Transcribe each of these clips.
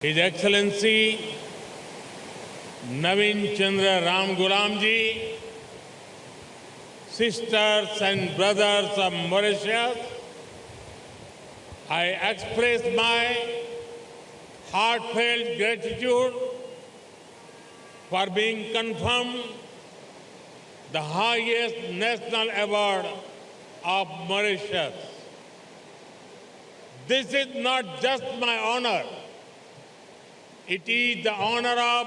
His Excellency Navin Chandra Ram Gulam ji, sisters and brothers of Mauritius, I express my heartfelt gratitude for being confirmed the highest national award of Mauritius. This is not just my honor, it is the honor of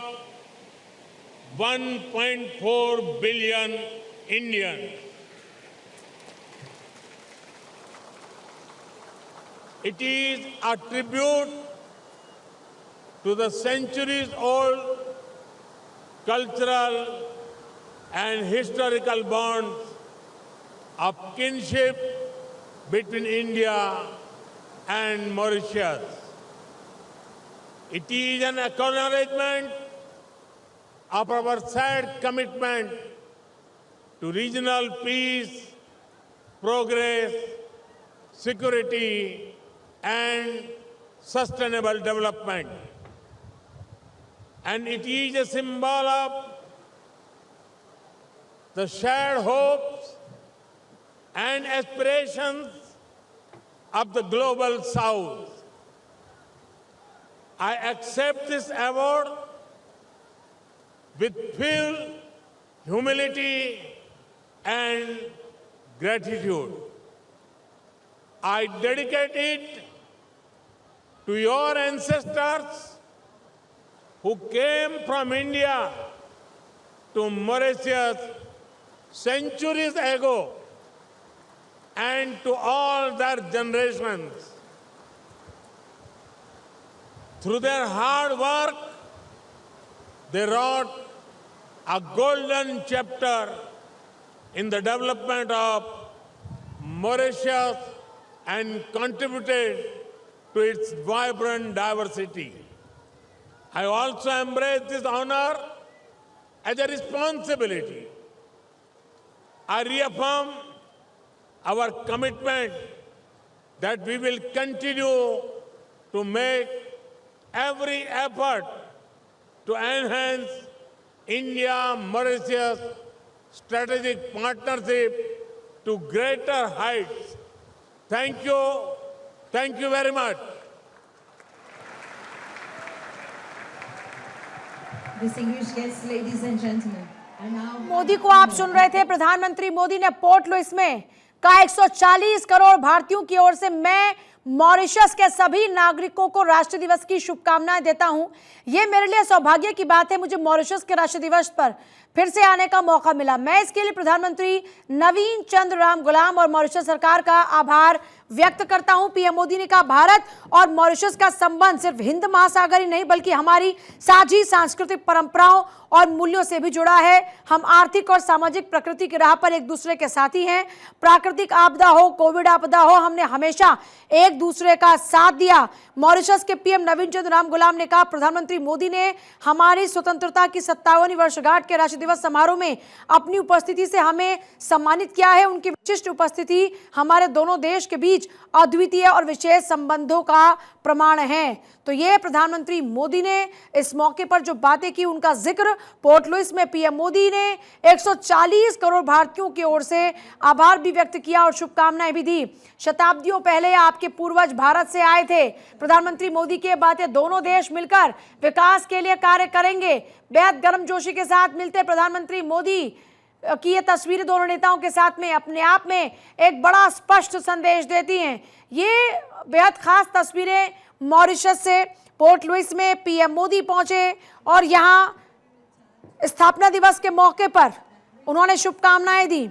1.4 billion Indians. It is a tribute to the centuries-old cultural and historical bonds of kinship between India and Mauritius. It is an acknowledgement of our shared commitment to regional peace, progress, security, and sustainable development. And it is a symbol of the shared hopes and aspirations of the global South. I accept this award with full humility and gratitude. I dedicate it to your ancestors who came from India to Mauritius centuries ago and to all their generations. Through their hard work, they wrote a golden chapter in the development of Mauritius and contributed to its vibrant diversity. I also embrace this honor as a responsibility. I reaffirm our commitment that we will continue to make every effort to enhance India-Mauritius strategic partnership to greater heights. Thank you. Thank you very much. Distinguished guests, ladies and gentlemen. Modi को आप सुन रहे थे। प्रधानमंत्री मोदी ने port Louis में कहा 140 करोड़ भारतीयों की ओर से मैं मॉरिशस के सभी नागरिकों को राष्ट्र दिवस की शुभकामनाएं देता हूं। यह मेरे लिए सौभाग्य की बात है, मुझे मॉरिशस के राष्ट्र दिवस पर फिर से आने का मौका मिला। मैं इसके लिए प्रधानमंत्री नवीन चंद्र राम गुलाम और मॉरिशस सरकार का आभार व्यक्त करता हूं। पीएम मोदी ने कहा भारत और मॉरिशस का संबंध सिर्फ हिंद महासागर ही नहीं बल्कि हमारी साझी सांस्कृतिक परंपराओं और मूल्यों से भी जुड़ा है। हम आर्थिक और सामाजिक प्रकृति की राह पर एक दूसरे के साथी हैं। प्राकृतिक आपदा हो, कोविड आपदा हो, हमने हमेशा एक दूसरे का साथ दिया। मॉरिशस के पीएम नवीन चंद्र राम गुलाम ने कहा प्रधानमंत्री मोदी ने हमारी स्वतंत्रता की 57वीं वर्षगांठ के राष्ट्र दिवस समारोह में अपनी उपस्थिति से हमें सम्मानित किया है। उनकी विशिष्ट उपस्थिति हमारे दोनों देश के बीच अद्वितीय और विशेष संबंधों का प्रमाण है। तो ये प्रधानमंत्री मोदी ने इस मौके पर जो बातें की उनका जिक्र पोर्ट लुइस में पीएम मोदी ने 140 करोड़ भारतीयों की ओर से आभार भी व्यक्त किया और शुभकामनाएं भी दी। शताब्दियों पहले आपके पूर्वज भारत से आए थे। प्रधानमंत्री मोदी की बातें दोनों देश मिलकर विकास के लिए कार्य करेंगे। बेहद गर्मजोशी के साथ मिलते प्रधानमंत्री मोदी की ये तस्वीरें दोनों नेताओं के साथ में अपने आप में एक बड़ा स्पष्ट संदेश देती हैं। ये बेहद खास तस्वीरें मॉरिशस से पोर्ट लुइस में पीएम मोदी पहुंचे और यहां स्थापना दिवस के मौके पर उन्होंने शुभकामनाएं दी।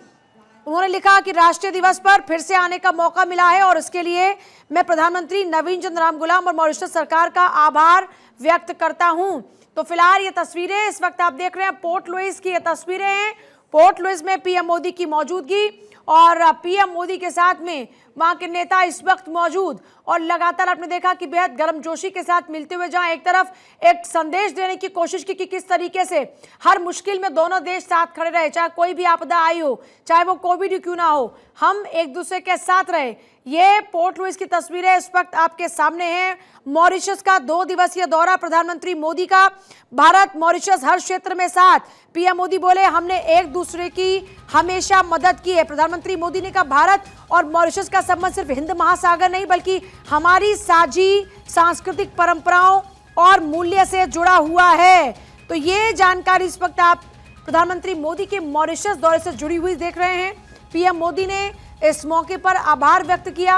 उन्होंने लिखा कि राष्ट्रीय दिवस पर फिर से आने का मौका मिला है और इसके लिए मैं प्रधानमंत्री नवीन चंद्र राम गुलाम और मॉरिशस सरकार का आभार व्यक्त करता हूं। तो फिलहाल ये तस्वीरें इस वक्त आप देख रहे हैं पोर्ट लुइस की ये तस्वीरें हैं। पोर्ट लुइस में पीएम मोदी की मौजूदगी और पीएम मोदी के साथ में वहां के नेता इस वक्त मौजूद और लगातार आपने देखा कि बेहद गर्मजोशी के साथ मिलते हुए जहां एक तरफ एक संदेश देने की कोशिश की कि किस तरीके से हर मुश्किल में दोनों देश साथ खड़े रहे, चाहे कोई भी आपदा आई हो, चाहे वो कोविड क्यों ना हो, हम एक दूसरे के साथ रहे। ये पोर्ट लुइस की तस्वीरें इस वक्त आपके सामने हैं। मॉरिशस का 2 दिवसीय दौरा प्रधानमंत्री मोदी का। भारत मॉरिशस हर क्षेत्र में साथ। पीएम मोदी बोले, हमने एक दूसरे की हमेशा मदद की है। प्रधानमंत्री मोदी ने कहा, भारत और मॉरिशस का संबंध सिर्फ हिंद महासागर नहीं बल्कि हमारी साझी सांस्कृतिक परंपराओं और मूल्य से जुड़ा हुआ है। तो ये जानकारी इस वक्त आप प्रधानमंत्री मोदी के मॉरिशस दौरे से जुड़ी हुई देख रहे हैं। पीएम मोदी ने इस मौके पर आभार व्यक्त किया,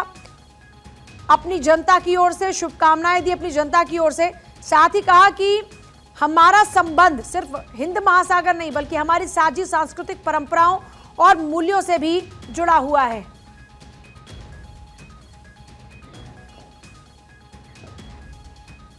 अपनी जनता की ओर से शुभकामनाएं दी अपनी जनता की ओर से। साथ ही कहा कि हमारा संबंध सिर्फ हिंद महासागर नहीं बल्कि हमारी साझी सांस्कृतिक परंपराओं और मूल्यों से भी जुड़ा हुआ है।